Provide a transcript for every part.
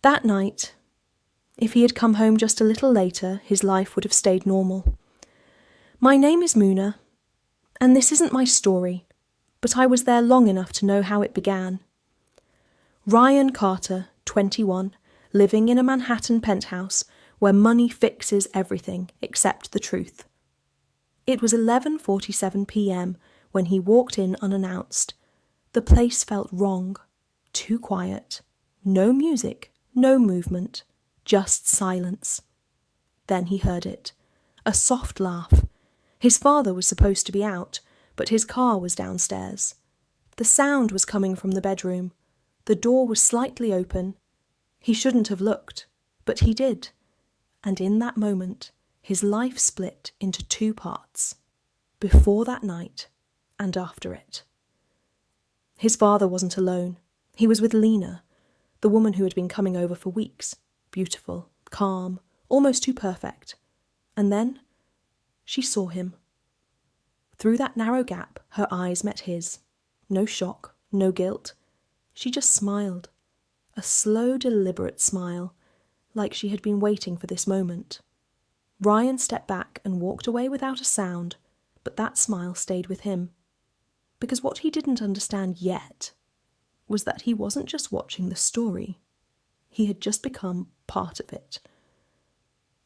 That night, if he had come home just a little later, his life would have stayed normal. My name is Moona, and this isn't my story, but I was there long enough to know how it began. Ryan Carter, 21, living in a Manhattan penthouse where money fixes everything except the truth. It was 11:47 p.m. when he walked in unannounced. The place felt wrong, too quiet, no music, no movement, just silence. Then he heard it, a soft laugh. His father was supposed to be out, but his car was downstairs. The sound was coming from the bedroom. The door was slightly open. He shouldn't have looked, but he did. And in that moment, his life split into two parts, before that night and after it. His father wasn't alone. He was with Lena, the woman who had been coming over for weeks, beautiful, calm, almost too perfect. And then she saw him. Through that narrow gap, her eyes met his. No shock, no guilt. She just smiled. A slow, deliberate smile, like she had been waiting for this moment. Ryan stepped back and walked away without a sound, but that smile stayed with him. Because what he didn't understand yet was that he wasn't just watching the story. He had just become part of it.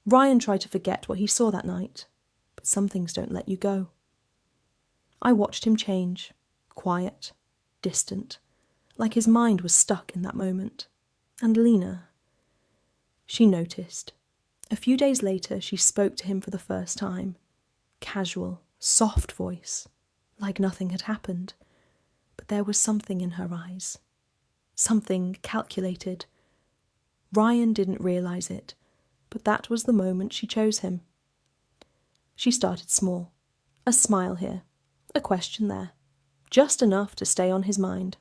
Ryan tried to forget what he saw that night, but some things don't let you go. I watched him change, quiet, distant, like his mind was stuck in that moment. And Lena, she noticed. A few days later, she spoke to him for the first time. Casual, soft voice, like nothing had happened. But there was something in her eyes. Something calculated. Ryan didn't realise it, but that was the moment she chose him. She started small. A smile here, a question there. Just enough to stay on his mind.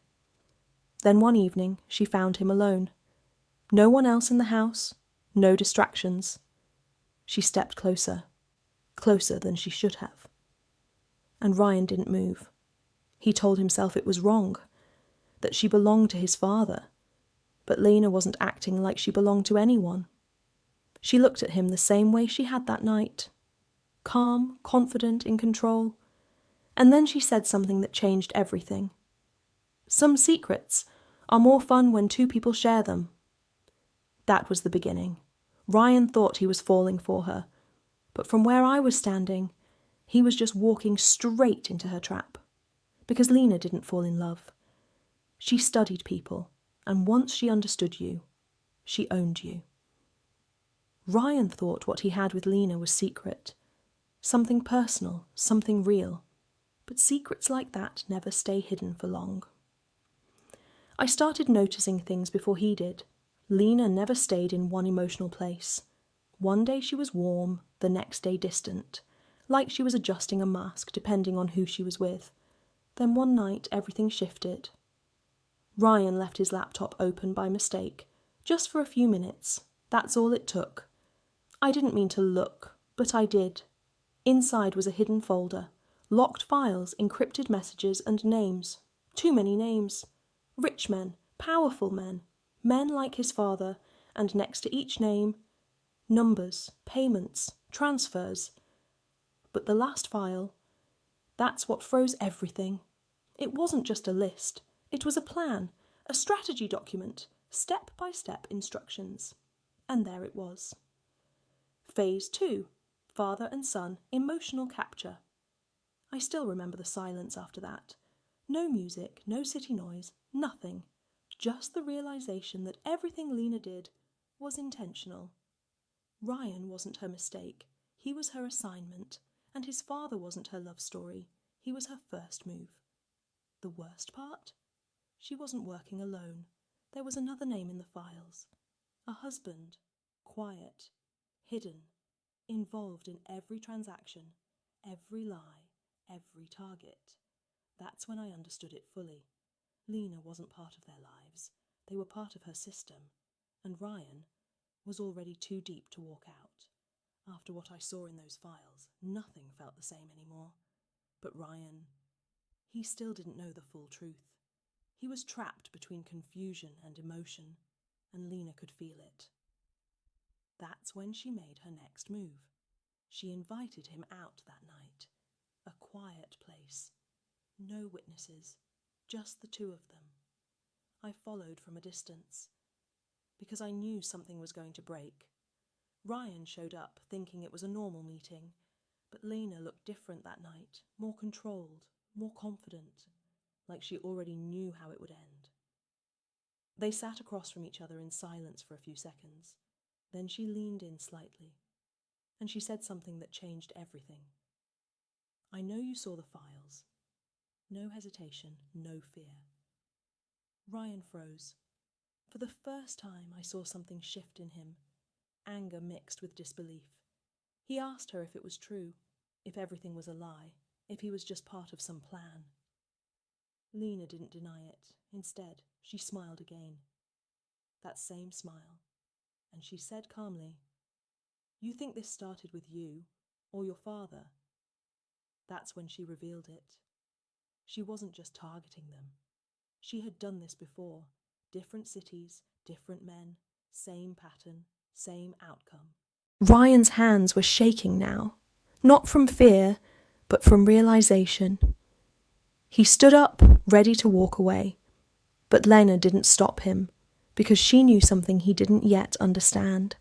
Then one evening, she found him alone. No one else in the house, no distractions. She stepped closer, closer than she should have. And Ryan didn't move. He told himself it was wrong, that she belonged to his father. But Lena wasn't acting like she belonged to anyone. She looked at him the same way she had that night. Calm, confident, in control. And then she said something that changed everything. Some secrets are more fun when two people share them. That was the beginning. Ryan thought he was falling for her, but from where I was standing, he was just walking straight into her trap. Because Lena didn't fall in love. She studied people, and once she understood you, she owned you. Ryan thought what he had with Lena was secret. Something personal, something real. But secrets like that never stay hidden for long. I started noticing things before he did. Lena never stayed in one emotional place. One day she was warm, the next day distant, like she was adjusting a mask depending on who she was with. Then one night everything shifted. Ryan left his laptop open by mistake, just for a few minutes. That's all it took. I didn't mean to look, but I did. Inside was a hidden folder, locked files, encrypted messages and names. Too many names. Rich men, powerful men, men like his father, and next to each name, numbers, payments, transfers. But the last file, that's what froze everything. It wasn't just a list. It was a plan, a strategy document, step-by-step instructions. And there it was. Phase 2, father and son, emotional capture. I still remember the silence after that. No music, no city noise, nothing. Just the realization that everything Lena did was intentional. Ryan wasn't her mistake. He was her assignment. And his father wasn't her love story. He was her first move. The worst part? She wasn't working alone. There was another name in the files. A husband. Quiet. Hidden. Involved in every transaction. Every lie. Every target. That's when I understood it fully. Lena wasn't part of their lives. They were part of her system. And Ryan was already too deep to walk out. After what I saw in those files, nothing felt the same anymore. But Ryan, he still didn't know the full truth. He was trapped between confusion and emotion. and Lena could feel it. That's when she made her next move. She invited him out that night. A quiet place. No witnesses, just the two of them. I followed from a distance, because I knew something was going to break. Ryan showed up thinking it was a normal meeting, but Lena looked different that night, more controlled, more confident, like she already knew how it would end. They sat across from each other in silence for a few seconds. Then she leaned in slightly, and she said something that changed everything. I know you saw the files. No hesitation, no fear. Ryan froze. For the first time, I saw something shift in him, anger mixed with disbelief. He asked her if it was true, if everything was a lie, if he was just part of some plan. Lena didn't deny it. Instead, she smiled again. That same smile. And she said calmly, "You think this started with you, or your father?" That's when she revealed it. She wasn't just targeting them. She had done this before. Different cities, different men, same pattern, same outcome. Ryan's hands were shaking now, not from fear, but from realization. He stood up, ready to walk away, but Lena didn't stop him, because she knew something he didn't yet understand.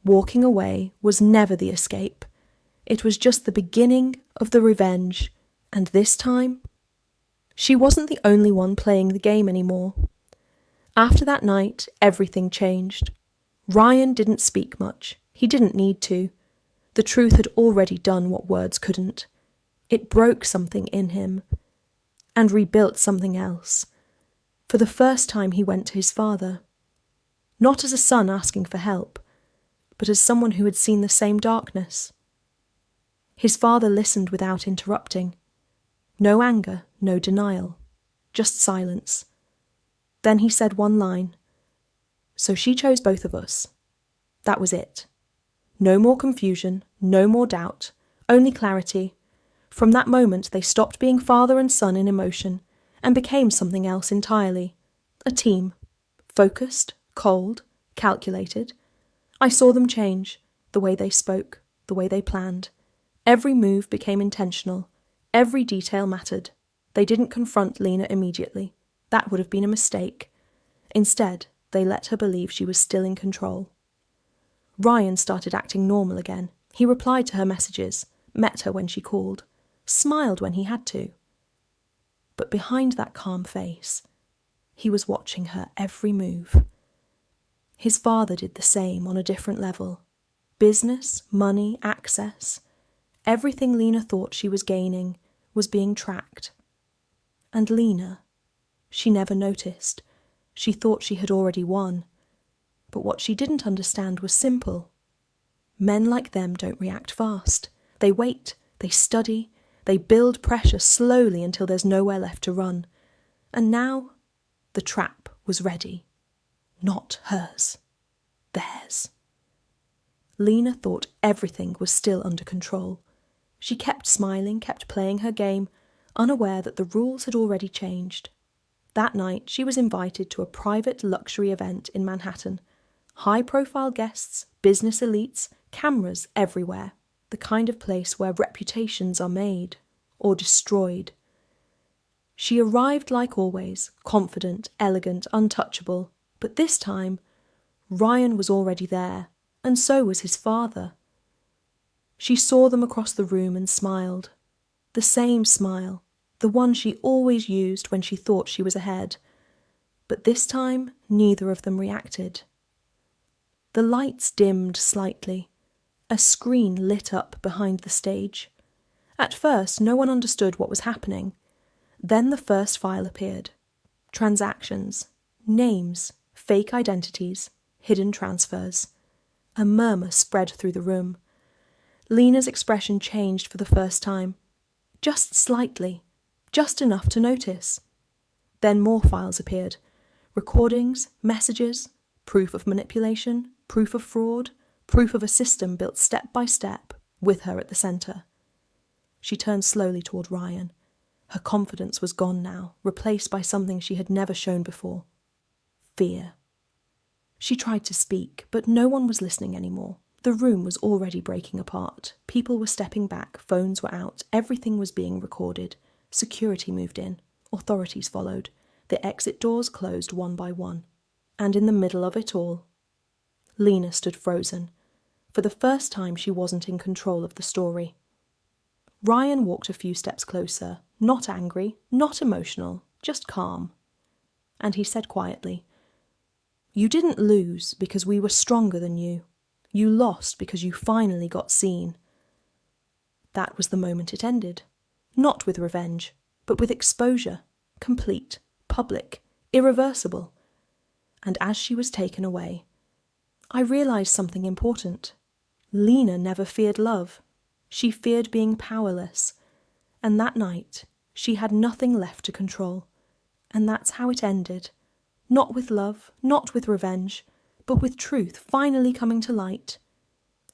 Walking away was never the escape. It was just the beginning of the revenge, and this time, she wasn't the only one playing the game anymore. After that night, everything changed. Ryan didn't speak much. He didn't need to. The truth had already done what words couldn't. It broke something in him, and rebuilt something else. For the first time he went to his father. Not as a son asking for help, but as someone who had seen the same darkness. His father listened without interrupting. No anger, no denial, just silence. Then he said one line. So she chose both of us. That was it. No more confusion, no more doubt, only clarity. From that moment they stopped being father and son in emotion and became something else entirely. A team. Focused, cold, calculated. I saw them change, the way they spoke, the way they planned. Every move became intentional. Every detail mattered. They didn't confront Lena immediately. That would have been a mistake. Instead, they let her believe she was still in control. Ryan started acting normal again. He replied to her messages, met her when she called, smiled when he had to. But behind that calm face, he was watching her every move. His father did the same on a different level. Business, money, access. Everything Lena thought she was gaining was being tracked. And Lena, she never noticed. She thought she had already won. But what she didn't understand was simple. Men like them don't react fast. They wait, they study, they build pressure slowly until there's nowhere left to run. And now, the trap was ready. Not hers. Theirs. Lena thought everything was still under control. She kept smiling, kept playing her game, unaware that the rules had already changed. That night, she was invited to a private luxury event in Manhattan. High-profile guests, business elites, cameras everywhere. The kind of place where reputations are made or destroyed. She arrived like always, confident, elegant, untouchable. But this time, Ryan was already there, and so was his father. She saw them across the room and smiled. The same smile, the one she always used when she thought she was ahead. But this time, neither of them reacted. The lights dimmed slightly. A screen lit up behind the stage. At first, no one understood what was happening. Then the first file appeared. Transactions, names, fake identities, hidden transfers. A murmur spread through the room. Lena's expression changed for the first time. Just slightly. Just enough to notice. Then more files appeared. Recordings, messages, proof of manipulation, proof of fraud, proof of a system built step by step, with her at the centre. She turned slowly toward Ryan. Her confidence was gone now, replaced by something she had never shown before. Fear. She tried to speak, but no one was listening anymore. The room was already breaking apart. People were stepping back, phones were out, everything was being recorded. Security moved in. Authorities followed. The exit doors closed one by one. And in the middle of it all, Lena stood frozen. For the first time, she wasn't in control of the story. Ryan walked a few steps closer, not angry, not emotional, just calm. And he said quietly, "You didn't lose because we were stronger than you. You lost because you finally got seen." That was the moment it ended. Not with revenge, but with exposure. Complete, public, irreversible. And as she was taken away, I realised something important. Lena never feared love. She feared being powerless. And that night, she had nothing left to control. And that's how it ended. Not with love, not with revenge, but with truth finally coming to light.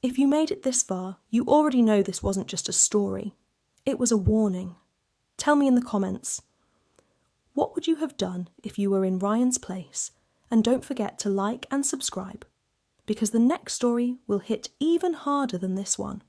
If you made it this far, you already know this wasn't just a story. It was a warning. Tell me in the comments, what would you have done if you were in Ryan's place? And don't forget to like and subscribe, because the next story will hit even harder than this one.